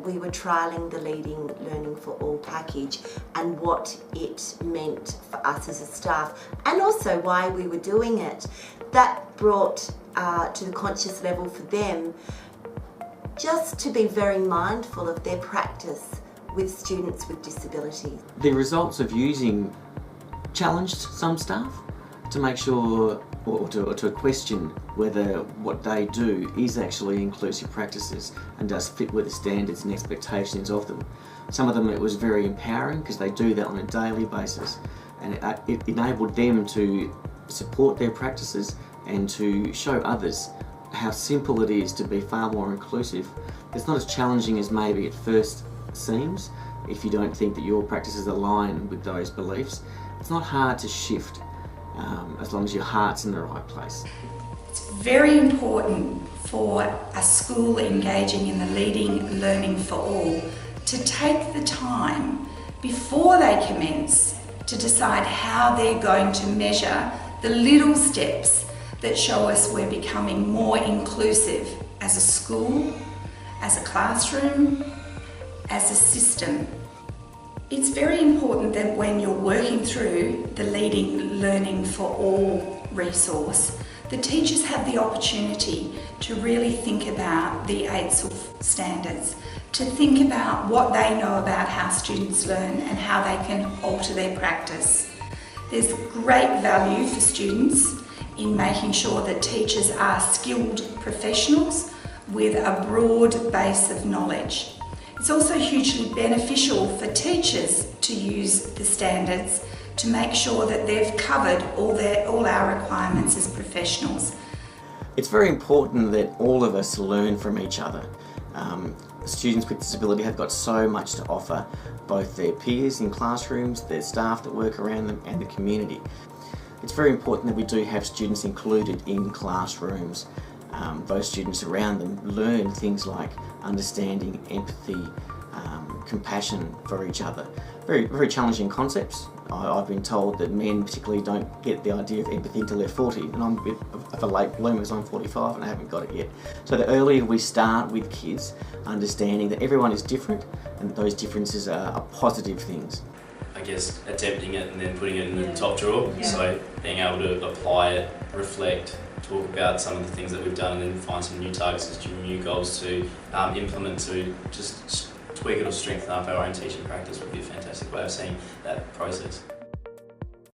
we were trialling the Leading Learning for All package and what it meant for us as a staff, and also why we were doing it, that brought to the conscious level for them just to be very mindful of their practice with students with disabilities. The results of using challenged some staff to make sure, or to question whether what they do is actually inclusive practices and does fit with the standards and expectations of them. Some of them it was very empowering because they do that on a daily basis, and it enabled them to support their practices and to show others how simple it is to be far more inclusive. It's not as challenging as maybe it first seems if you don't think that your practices align with those beliefs. It's not hard to shift as long as your heart's in the right place. It's very important for a school engaging in the Leading Learning for All to take the time before they commence to decide how they're going to measure the little steps that show us we're becoming more inclusive as a school, as a classroom, as a system. It's very important that when you're working through the Leading Learning for All resource, the teachers have the opportunity to really think about the AITSL standards, to think about what they know about how students learn and how they can alter their practice. There's great value for students in making sure that teachers are skilled professionals with a broad base of knowledge. It's also hugely beneficial for teachers to use the standards to make sure that they've covered all our requirements as professionals. It's very important that all of us learn from each other. Students with disability have got so much to offer, both their peers in classrooms, their staff that work around them, and the community. It's very important that we do have students included in classrooms. Those students around them learn things like understanding, empathy, compassion for each other. Very, very challenging concepts. I've been told that men particularly don't get the idea of empathy until they're 40, and I'm a bit of a late bloomer because I'm 45 and I haven't got it yet. So the earlier we start with kids, understanding that everyone is different and that those differences are positive things. I guess attempting it and then putting it in the top drawer, so being able to apply it, reflect, talk about some of the things that we've done and then find some new targets and new goals to implement to just tweak it or strengthen up our own teaching practice would be a fantastic way of seeing that process.